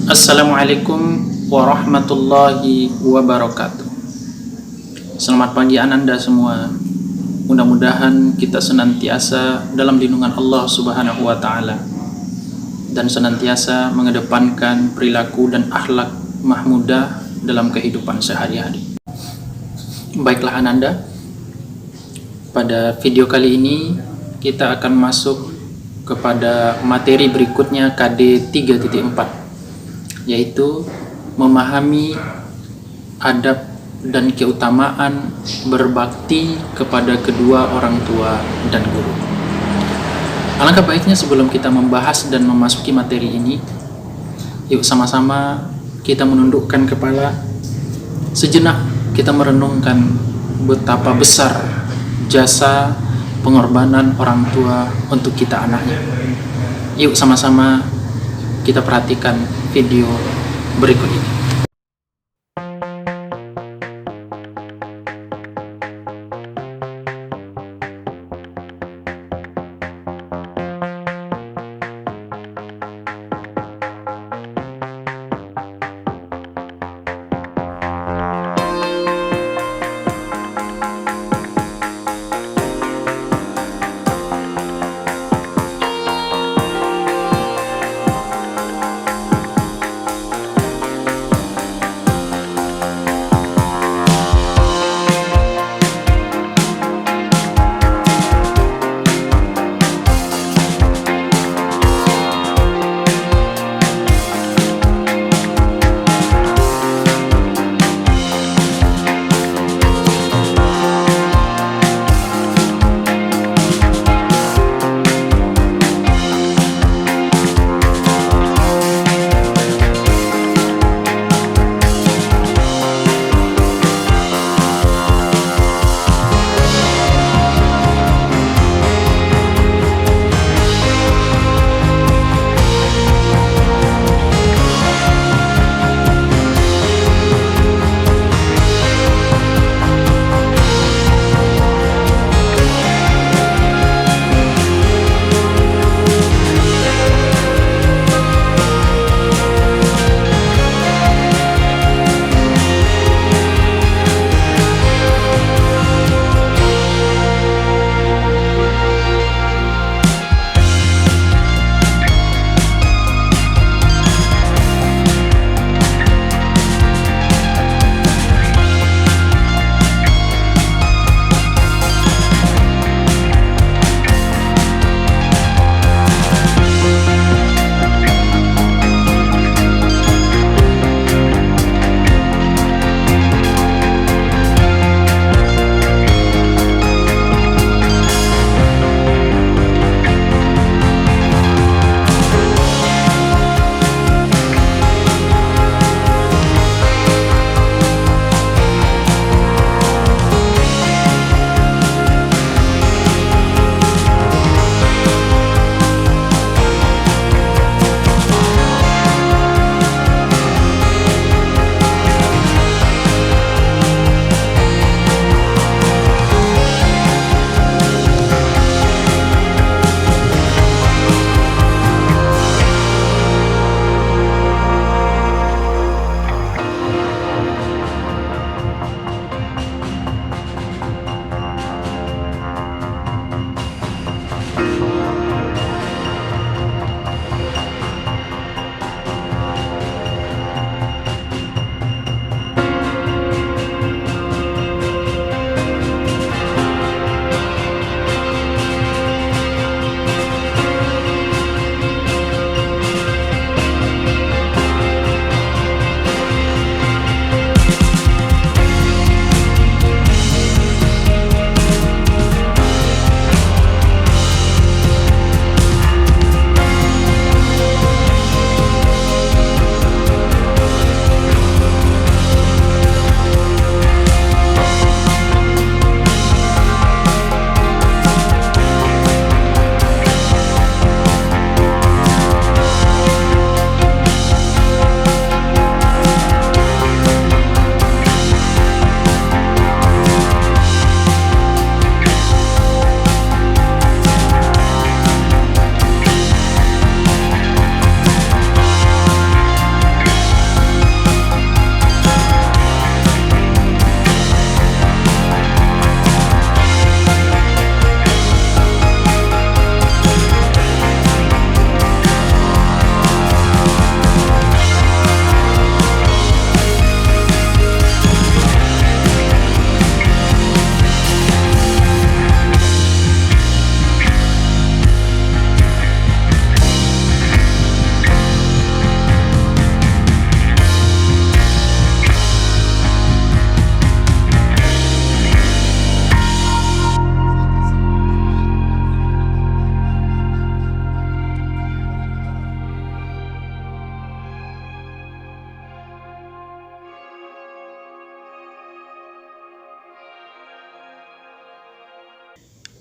Assalamualaikum warahmatullahi wabarakatuh. Selamat pagi Ananda semua. Mudah-mudahan kita senantiasa dalam lindungan Allah Subhanahu wa taala dan senantiasa mengedepankan perilaku dan akhlak mahmudah dalam kehidupan sehari-hari. Baiklah Ananda, pada video kali ini kita akan masuk kepada materi berikutnya KD 3.4, yaitu memahami adab dan keutamaan berbakti kepada kedua orang tua dan guru. Alangkah baiknya sebelum kita membahas dan memasuki materi ini, yuk sama-sama kita menundukkan kepala sejenak, kita merenungkan betapa besar jasa pengorbanan orang tua untuk kita anaknya. Yuk sama-sama kita perhatikan video berikut ini.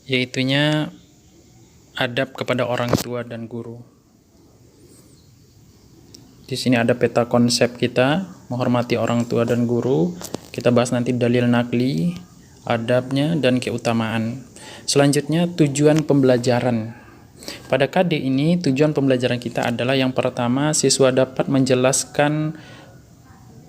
yaitunya adab kepada orang tua dan guru. Di sini ada peta konsep kita, menghormati orang tua dan guru. Kita bahas nanti dalil nakli, adabnya, dan keutamaan. Selanjutnya, tujuan pembelajaran. Pada KD ini, tujuan pembelajaran kita adalah yang pertama, siswa dapat menjelaskan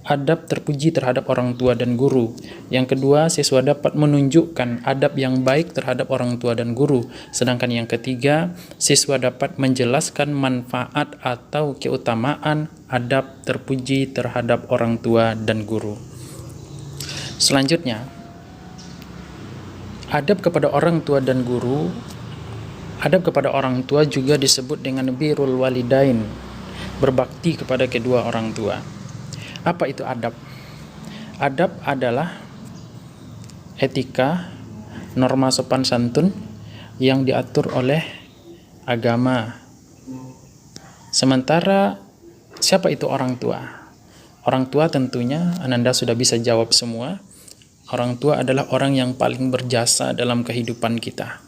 adab terpuji terhadap orang tua dan guru. Yang kedua, siswa dapat menunjukkan adab yang baik terhadap orang tua dan guru. Sedangkan yang ketiga, siswa dapat menjelaskan manfaat atau keutamaan adab terpuji terhadap orang tua dan guru. Selanjutnya, adab kepada orang tua dan guru. Adab kepada orang tua juga disebut dengan birrul walidain, berbakti kepada kedua orang tua. Apa itu adab? Adab adalah etika, norma sopan santun yang diatur oleh agama. Sementara siapa itu orang tua? Orang tua tentunya Ananda sudah bisa jawab semua. Orang tua adalah orang yang paling berjasa dalam kehidupan kita.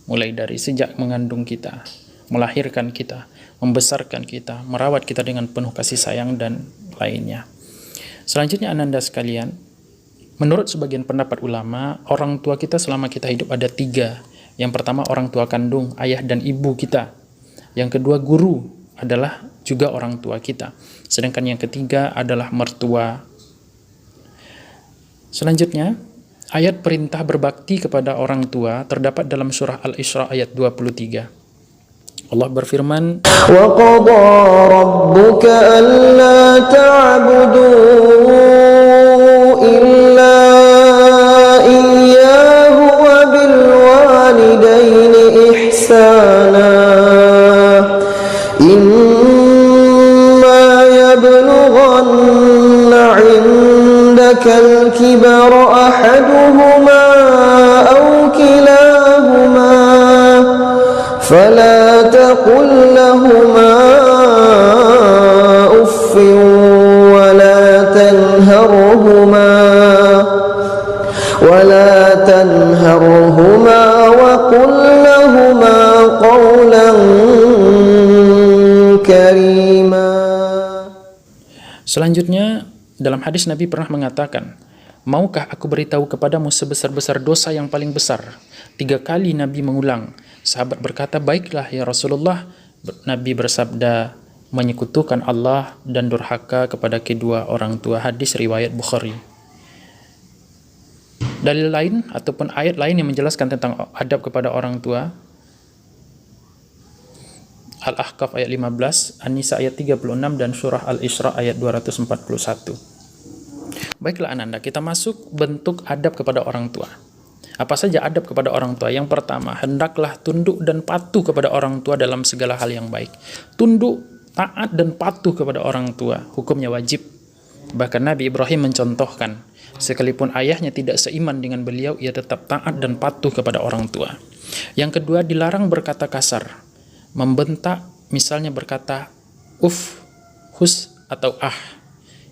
Mulai dari sejak mengandung kita, melahirkan kita, membesarkan kita, merawat kita dengan penuh kasih sayang, dan lainnya. Selanjutnya Ananda sekalian, menurut sebagian pendapat ulama, orang tua kita selama kita hidup ada 3. Yang pertama orang tua kandung, ayah dan ibu kita. Yang kedua guru adalah juga orang tua kita. Sedangkan yang ketiga adalah mertua. Selanjutnya, ayat perintah berbakti kepada orang tua terdapat dalam surah Al-Isra ayat 23. Allah berfirman, وَقَضَى رَبُّكَ أَلَّا تَعْبُدُوا إِلَّا إِيَّاهُ وَبِالْوَالِدَيْنِ إِحْسَانًا إِمَّا يَبْلُغَنَّ عِندَكَ الْكِبَرَ أَحَدُهُمَا أَوْ كِلَاهُمَا فلا تقل لهما أف ولا تنهرهما وقل لهما قولا كريما. Selanjutnya, dalam hadis Nabi pernah mengatakan, maukah aku beritahu kepadamu sebesar-besar dosa yang paling besar? 3 kali Nabi mengulang. Sahabat berkata, baiklah ya Rasulullah. Nabi bersabda, menyekutukan Allah dan durhaka kepada kedua orang tua. Hadis riwayat Bukhari. Dalil lain ataupun ayat lain yang menjelaskan tentang adab kepada orang tua, Al-Ahqaf ayat 15, An-Nisa ayat 36, dan surah Al-Isra ayat 241. Baiklah Ananda, kita masuk bentuk adab kepada orang tua. Apa saja adab kepada orang tua? Yang pertama, hendaklah tunduk dan patuh kepada orang tua dalam segala hal yang baik. Tunduk, taat, dan patuh kepada orang tua, hukumnya wajib. Bahkan Nabi Ibrahim mencontohkan, sekalipun ayahnya tidak seiman dengan beliau, ia tetap taat dan patuh kepada orang tua. Yang kedua, dilarang berkata kasar, membentak, misalnya berkata uf, hus, atau ah.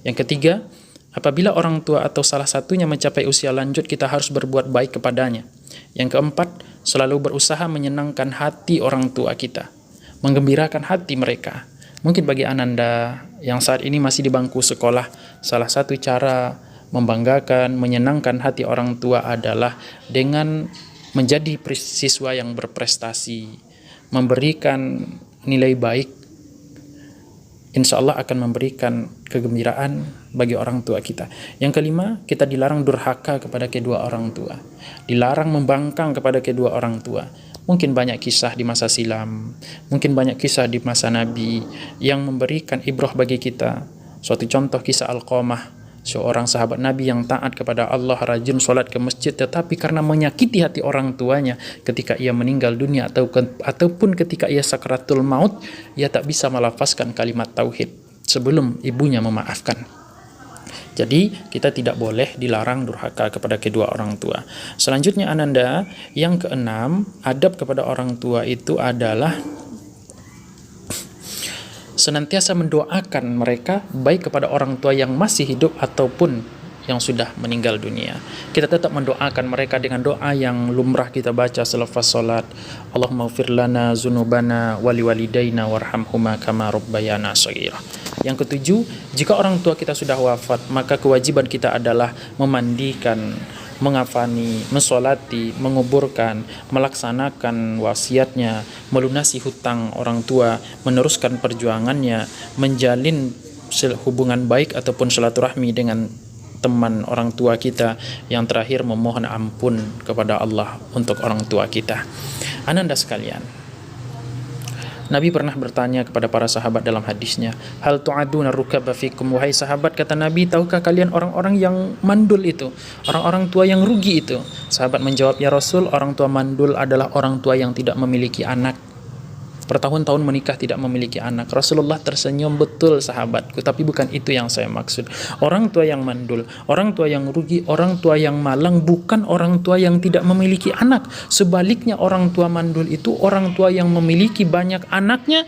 Yang ketiga, apabila orang tua atau salah satunya mencapai usia lanjut, kita harus berbuat baik kepadanya. Yang keempat, selalu berusaha menyenangkan hati orang tua kita, menggembirakan hati mereka. Mungkin bagi Ananda yang saat ini masih di bangku sekolah, salah satu cara membanggakan, menyenangkan hati orang tua adalah dengan menjadi siswa yang berprestasi, memberikan nilai baik. Insya Allah akan memberikan kegembiraan bagi orang tua kita. Yang kelima, kita dilarang durhaka kepada kedua orang tua. Dilarang membangkang kepada kedua orang tua. Mungkin banyak kisah di masa silam, mungkin banyak kisah di masa Nabi yang memberikan ibrah bagi kita. Suatu contoh kisah Alqamah, seorang sahabat Nabi yang taat kepada Allah, rajin sholat ke masjid, tetapi karena menyakiti hati orang tuanya ketika ia meninggal dunia ataupun ketika ia sakaratul maut, ia tak bisa melafazkan kalimat tauhid sebelum ibunya memaafkan. Jadi kita tidak boleh dilarang durhaka kepada kedua orang tua. Selanjutnya Ananda, yang keenam, adab kepada orang tua itu adalah senantiasa mendoakan mereka, baik kepada orang tua yang masih hidup ataupun yang sudah meninggal dunia. Kita tetap mendoakan mereka dengan doa yang lumrah kita baca selepas salat. Allahumma ighfir lana dzunubana wa liwalidayna warhamhuma kama rabbayana shaghira. Yang ketujuh, jika orang tua kita sudah wafat, maka kewajiban kita adalah memandikan, mengafani, mensolati, menguburkan, melaksanakan wasiatnya, melunasi hutang orang tua, meneruskan perjuangannya, menjalin hubungan baik ataupun silaturahmi dengan teman orang tua kita, yang terakhir memohon ampun kepada Allah untuk orang tua kita. Ananda sekalian, Nabi pernah bertanya kepada para sahabat dalam hadisnya, hal tu'aduna rukaba fikum, wahai sahabat, kata Nabi, tahukah kalian orang-orang yang mandul itu, orang-orang tua yang rugi itu? Sahabat menjawab, ya Rasul, orang tua mandul adalah orang tua yang tidak memiliki anak, bertahun-tahun menikah tidak memiliki anak. Rasulullah tersenyum, betul sahabatku, tapi bukan itu yang saya maksud. Orang tua yang mandul, orang tua yang rugi, orang tua yang malang bukan orang tua yang tidak memiliki anak. Sebaliknya, orang tua mandul itu orang tua yang memiliki banyak anaknya,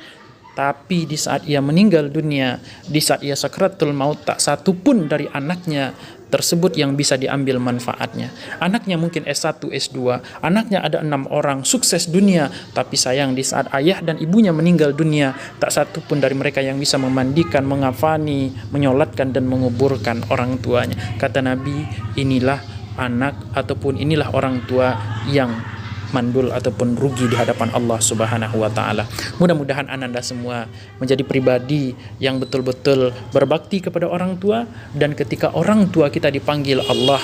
tapi di saat ia meninggal dunia, di saat ia sakratul maut, tak satu pun dari anaknya tersebut yang bisa diambil manfaatnya. Anaknya mungkin S1, S2, anaknya ada 6 orang, sukses dunia, tapi sayang di saat ayah dan ibunya meninggal dunia, tak satu pun dari mereka yang bisa memandikan, mengafani, menyolatkan dan menguburkan orang tuanya. Kata Nabi, inilah anak ataupun inilah orang tua yang mandul ataupun rugi di hadapan Allah Subhanahu wa taala. Mudah-mudahan Ananda semua menjadi pribadi yang betul-betul berbakti kepada orang tua, dan ketika orang tua kita dipanggil Allah,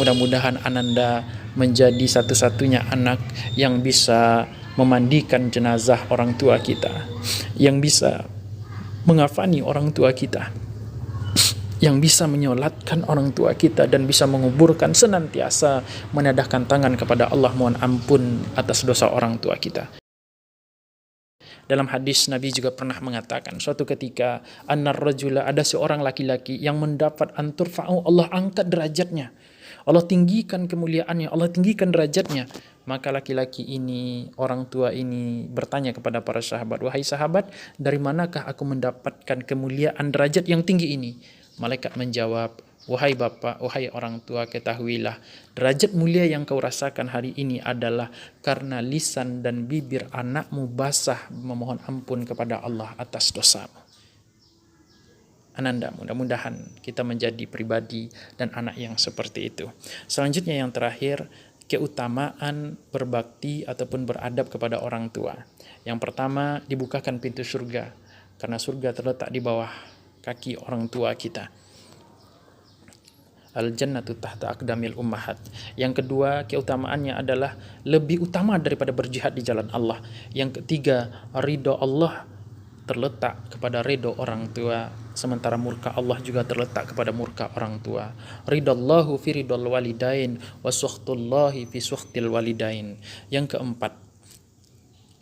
mudah-mudahan Ananda menjadi satu-satunya anak yang bisa memandikan jenazah orang tua kita, yang bisa mengafani orang tua kita, yang bisa menyolatkan orang tua kita, dan bisa menguburkan, senantiasa menadahkan tangan kepada Allah mohon ampun atas dosa orang tua kita. Dalam hadis Nabi juga pernah mengatakan, suatu ketika annar rajula, ada seorang laki-laki yang mendapat anturfa'u, Allah angkat derajatnya, Allah tinggikan kemuliaannya, Allah tinggikan derajatnya. Maka laki-laki ini, orang tua ini bertanya kepada para sahabat, wahai sahabat, dari manakah aku mendapatkan kemuliaan derajat yang tinggi ini? Malaikat menjawab, wahai bapak, wahai orang tua, ketahuilah, derajat mulia yang kau rasakan hari ini adalah karena lisan dan bibir anakmu basah memohon ampun kepada Allah atas dosamu. Ananda, mudah-mudahan kita menjadi pribadi dan anak yang seperti itu. Selanjutnya yang terakhir, keutamaan berbakti ataupun beradab kepada orang tua. Yang pertama, dibukakan pintu surga, karena surga terletak di bawah kaki orang tua kita. Al-jannatu tahta aqdamil ummahat. Yang kedua, keutamaannya adalah lebih utama daripada berjihad di jalan Allah. Yang ketiga, ridho Allah terletak kepada ridho orang tua, sementara murka Allah juga terletak kepada murka orang tua. Ridallahu fi ridal walidain wa sukhtullahi fi sukhtil walidain. Yang keempat,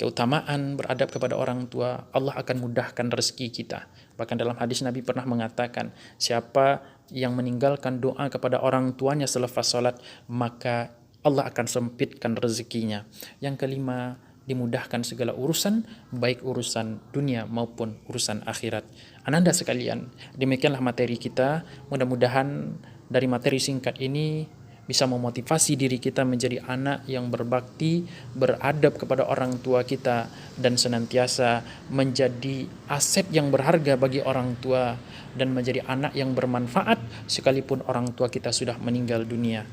keutamaan beradab kepada orang tua, Allah akan mudahkan rezeki kita. Bahkan dalam hadis Nabi pernah mengatakan, siapa yang meninggalkan doa kepada orang tuanya selepas salat, maka Allah akan sempitkan rezekinya. Yang kelima, dimudahkan segala urusan, baik urusan dunia maupun urusan akhirat. Ananda sekalian, demikianlah materi kita. Mudah-mudahan dari materi singkat ini bisa memotivasi diri kita menjadi anak yang berbakti, beradab kepada orang tua kita, dan senantiasa menjadi aset yang berharga bagi orang tua, dan menjadi anak yang bermanfaat sekalipun orang tua kita sudah meninggal dunia.